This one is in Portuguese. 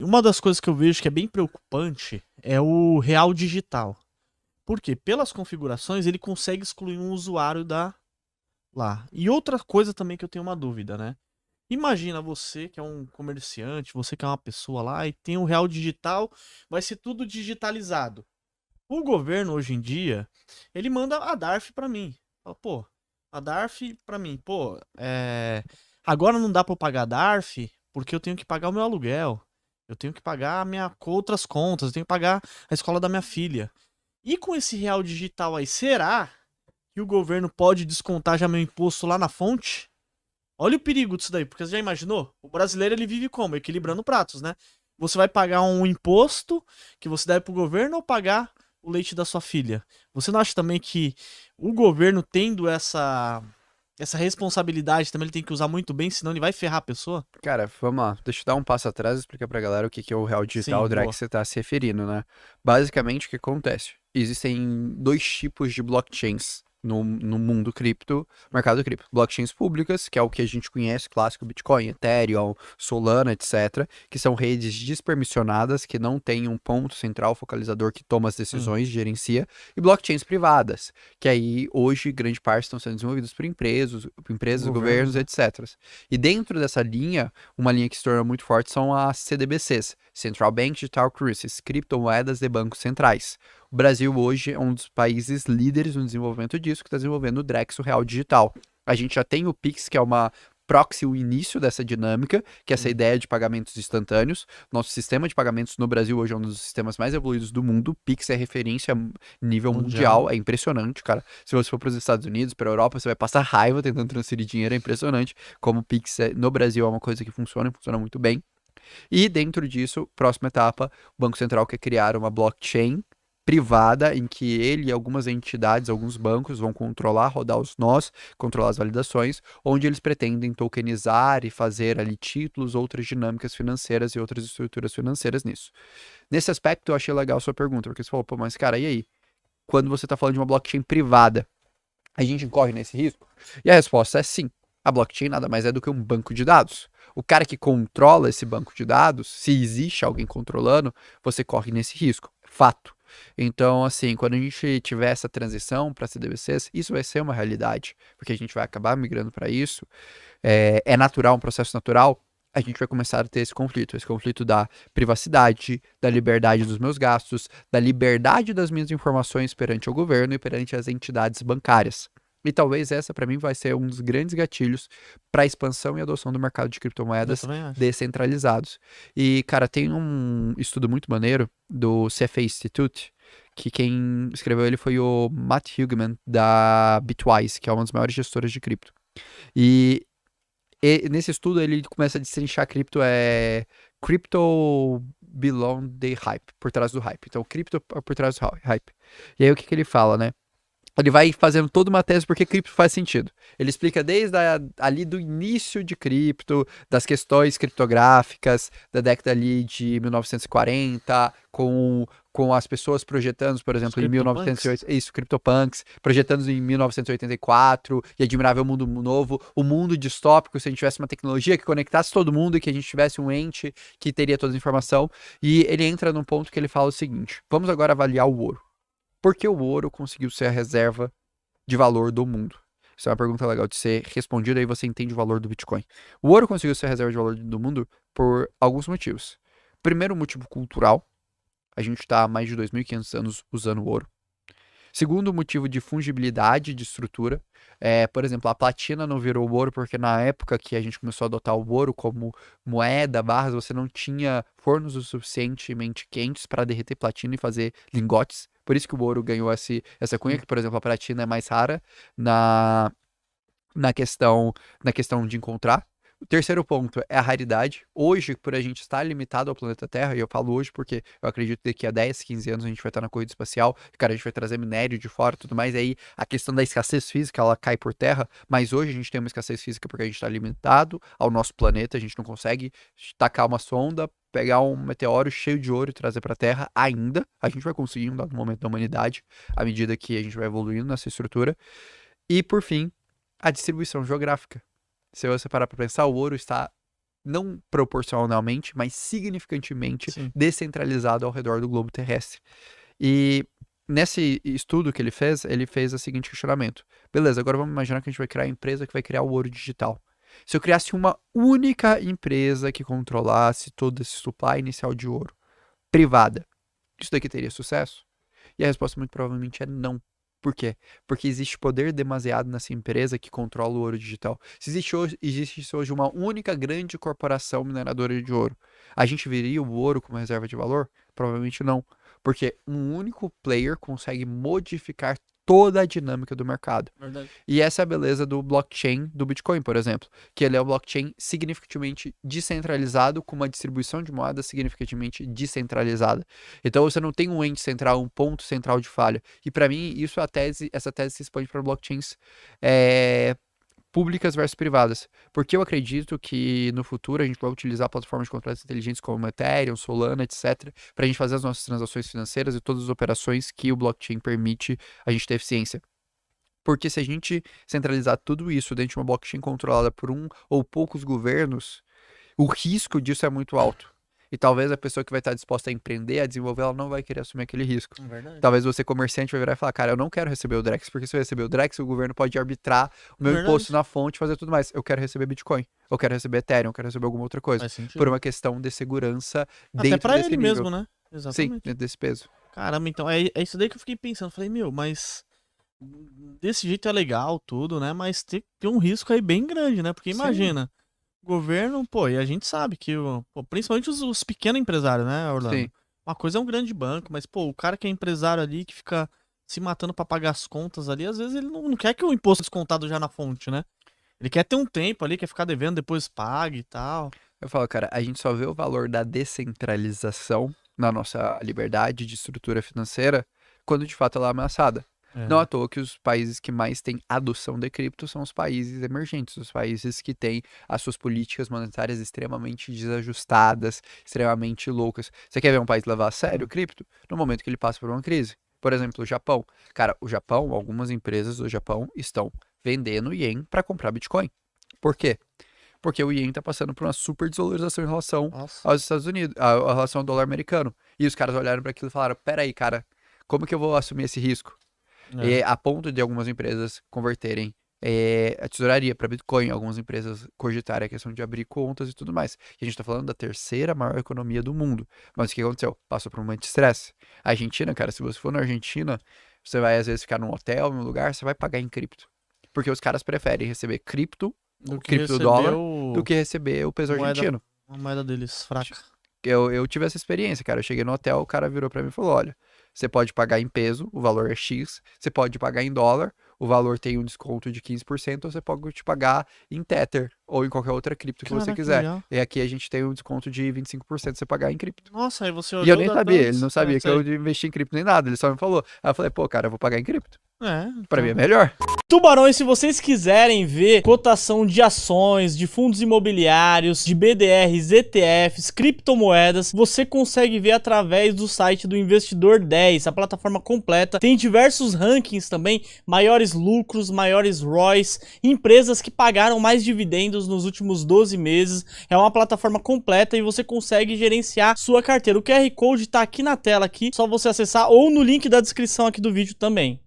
Uma das coisas que eu vejo que é bem preocupante é o real digital. Por quê? Pelas configurações, ele consegue excluir um usuário da lá. E outra coisa também que eu tenho uma dúvida, né? Imagina você que é um comerciante, você que é uma pessoa lá e tem o real digital, vai ser tudo digitalizado. O governo hoje em dia, ele manda a DARF pra mim. Fala, pô, a DARF pra mim, pô, agora não dá pra eu pagar a DARF porque eu tenho que pagar o meu aluguel. Eu tenho que pagar outras contas, eu tenho que pagar a escola da minha filha. E com esse real digital aí, será que o governo pode descontar já meu imposto lá na fonte? Olha o perigo disso daí, porque você já imaginou? O brasileiro ele vive como? Equilibrando pratos, né? Você vai pagar um imposto que você deve pro governo ou pagar o leite da sua filha? Você não acha também que o governo tendo essa responsabilidade também ele tem que usar muito bem, senão ele vai ferrar a pessoa? Cara, vamos lá. Deixa eu dar um passo atrás e explicar pra galera o que que é o real digital, o Sim, DREX boa. que você tá se referindo, né? Basicamente, o que acontece? Existem dois tipos de blockchains no mundo cripto, mercado cripto. Blockchains públicas, que é o que a gente conhece, clássico Bitcoin, Ethereum, Solana, etc., que são redes despermissionadas, que não têm um ponto central focalizador que toma as Hum, decisões, gerencia, e blockchains privadas, que aí hoje grande parte estão sendo desenvolvidas por o empresas, governo, governos, né? etc. E dentro dessa linha, uma linha que se tornou muito forte são as CDBCs, Central Bank Digital Currencies, criptomoedas de bancos centrais. O Brasil hoje é um dos países líderes no desenvolvimento disso, que está desenvolvendo o Drex, o Real Digital. A gente já tem o Pix, que é uma proxy, o início dessa dinâmica, que é essa Sim, ideia de pagamentos instantâneos. Nosso sistema de pagamentos no Brasil hoje é um dos sistemas mais evoluídos do mundo. Pix é referência nível mundial. mundial, é impressionante, cara. Se você for para os Estados Unidos, para a Europa, você vai passar raiva tentando transferir dinheiro, é impressionante como o Pix no Brasil é uma coisa que funciona, funciona muito bem. E dentro disso, próxima etapa, o Banco Central quer criar uma blockchain privada em que ele e algumas entidades, alguns bancos vão controlar, rodar os nós, controlar as validações, onde eles pretendem tokenizar e fazer ali títulos, outras dinâmicas financeiras e outras estruturas financeiras nisso. Nesse aspecto, eu achei legal a sua pergunta, porque você falou, pô, mas cara, e aí? Quando você está falando de uma blockchain privada, a gente incorre nesse risco? E a resposta é sim. A blockchain nada mais é do que um banco de dados. O cara que controla esse banco de dados, se existe alguém controlando, você corre nesse risco. Fato. Então, assim, quando a gente tiver essa transição para CDBCs, isso vai ser uma realidade, porque a gente vai acabar migrando para isso. É natural, um processo natural. A gente vai começar a ter esse conflito da privacidade, da liberdade dos meus gastos, da liberdade das minhas informações perante o governo e perante as entidades bancárias. E talvez essa, para mim, vai ser um dos grandes gatilhos para a expansão e adoção do mercado de Eu criptomoedas também acho. descentralizados. E, cara, tem um estudo muito maneiro do CFA Institute, que quem escreveu ele foi o Matt Hugman, da Bitwise, que é uma das maiores gestoras de cripto. E nesse estudo ele começa a destrinchar cripto crypto belong the hype, por trás do hype. Então, cripto por trás do hype. E aí o que que ele fala, né? Ele vai fazendo toda uma tese porque cripto faz sentido. Ele explica desde ali do início de cripto, das questões criptográficas, da década ali de 1940, com as pessoas projetando, por Os exemplo, em CryptoPunks? 1908, isso, CryptoPunks, projetando em 1984, e Admirável Mundo Novo, o mundo distópico, se a gente tivesse uma tecnologia que conectasse todo mundo e que a gente tivesse um ente que teria toda a informação. E ele entra num ponto que ele fala o seguinte: vamos agora avaliar o ouro. Por que o ouro conseguiu ser a reserva de valor do mundo? Isso é uma pergunta legal de ser respondida, aí você entende o valor do Bitcoin. O ouro conseguiu ser a reserva de valor do mundo por alguns motivos. Primeiro, motivo cultural. A gente está há mais de 2.500 anos usando ouro. Segundo, motivo de fungibilidade de estrutura. Por exemplo, a platina não virou ouro porque na época que a gente começou a adotar o ouro como moeda, barras, você não tinha fornos o suficientemente quentes para derreter platina e fazer lingotes. Por isso que o ouro ganhou essa cunha, Sim. que, por exemplo, a platina é mais rara na, na questão, na questão de encontrar. O terceiro ponto é a raridade. Hoje, por a gente estar limitado ao planeta Terra, e eu falo hoje porque eu acredito que daqui a 10, 15 anos a gente vai estar na corrida espacial, cara, a gente vai trazer minério de fora e tudo mais, e aí a questão da escassez física, ela cai por terra, mas hoje a gente tem uma escassez física porque a gente está limitado ao nosso planeta, a gente não consegue tacar uma sonda, pegar um meteoro cheio de ouro e trazer para a Terra ainda. A gente vai conseguir em um dado momento da humanidade, à medida que a gente vai evoluindo nessa estrutura. E, por fim, a distribuição geográfica. Se você parar para pensar, o ouro está não proporcionalmente, mas significantemente Sim. descentralizado ao redor do globo terrestre. E nesse estudo que ele fez o seguinte questionamento. Beleza, agora vamos imaginar que a gente vai criar a empresa que vai criar o ouro digital. Se eu criasse uma única empresa que controlasse todo esse supply inicial de ouro, privada, isso daqui teria sucesso? E a resposta muito provavelmente é não. Por quê? Porque existe poder demasiado nessa empresa que controla o ouro digital. Se existe hoje uma única grande corporação mineradora de ouro, a gente veria o ouro como reserva de valor? Provavelmente não. Porque um único player consegue modificar toda a dinâmica do mercado. Verdade. E essa é a beleza do blockchain do Bitcoin, por exemplo, que ele é um blockchain significativamente descentralizado, com uma distribuição de moedas significativamente descentralizada. Então você não tem um ente central, um ponto central de falha. E para mim, essa tese se expande para blockchains públicas versus privadas. Porque eu acredito que no futuro a gente vai utilizar plataformas de contratos inteligentes como Ethereum, Solana, etc., para a gente fazer as nossas transações financeiras e todas as operações que o blockchain permite a gente ter eficiência. Porque se a gente centralizar tudo isso dentro de uma blockchain controlada por um ou poucos governos, o risco disso é muito alto. E talvez a pessoa que vai estar disposta a empreender, a desenvolver, ela não vai querer assumir aquele risco. É verdade. Talvez você, comerciante, vai virar e falar, cara, eu não quero receber o Drex, porque se eu receber o Drex, o governo pode arbitrar o meu Verdade. imposto na fonte e fazer tudo mais. Eu quero receber Bitcoin, eu quero receber Ethereum, eu quero receber alguma outra coisa. Faz sentido. Por uma questão de segurança Até dentro pra desse ele nível. mesmo, né? Sim, Exatamente. dentro desse peso. Caramba, então é isso daí que eu fiquei pensando. Falei, meu, mas desse jeito é legal tudo, né? Mas tem um risco aí bem grande, né? Porque Sim. imagina, governo, pô, e a gente sabe que, pô, principalmente os pequenos empresários, né, Orlando? Sim. Uma coisa é um grande banco, mas, pô, o cara que é empresário ali, que fica se matando pra pagar as contas ali, às vezes ele não quer que o imposto descontado já na fonte, né? Ele quer ter um tempo ali, quer ficar devendo, depois pague e tal. Eu falo, cara, a gente só vê o valor da descentralização na nossa liberdade de estrutura financeira quando de fato ela é ameaçada. Não à toa que os países que mais têm adoção de cripto são os países emergentes, os países que têm as suas políticas monetárias extremamente desajustadas, extremamente loucas. Você quer ver um país levar a sério o cripto? No momento que ele passa por uma crise. Por exemplo, o Japão. Cara, o Japão, algumas empresas do Japão estão vendendo ien para comprar Bitcoin. Por quê? Porque o ien está passando por uma super desvalorização em relação Nossa. aos Estados Unidos, em relação ao dólar americano. E os caras olharam para aquilo e falaram, peraí, cara, como que eu vou assumir esse risco? É. A ponto de algumas empresas converterem a tesouraria para Bitcoin, algumas empresas cogitarem a questão de abrir contas e tudo mais. E a gente está falando da terceira maior economia do mundo. Mas o que aconteceu? Passou por um momento de estresse. A Argentina, cara, se você for na Argentina, você vai às vezes ficar num hotel, num lugar, você vai pagar em cripto. Porque os caras preferem receber cripto, Do que cripto receber dólar, o... do que receber o peso moeda- argentino. a moeda deles fraca. Eu tive essa experiência, cara. Eu cheguei no hotel, o cara virou pra mim e falou: olha, você pode pagar em peso, o valor é X. Você pode pagar em dólar, o valor tem um desconto de 15%. Ou você pode te pagar em Tether ou em qualquer outra cripto que você Caraca, quiser. legal. E aqui a gente tem um desconto de 25% se você pagar em cripto. Nossa, aí você E eu olhou nem da sabia, Dantes. ele não sabia É, que eu investi em cripto nem nada. Ele só me falou. Aí eu falei: pô, cara, eu vou pagar em cripto. Pra mim é melhor. Tubarões, se vocês quiserem ver cotação de ações, de fundos imobiliários, de BDRs, ETFs, criptomoedas, você consegue ver através do site do Investidor 10, a plataforma completa. Tem diversos rankings também, maiores lucros, maiores ROIs, empresas que pagaram mais dividendos nos últimos 12 meses. É uma plataforma completa e você consegue gerenciar sua carteira. O QR Code tá aqui na tela, aqui, só você acessar ou no link da descrição aqui do vídeo também.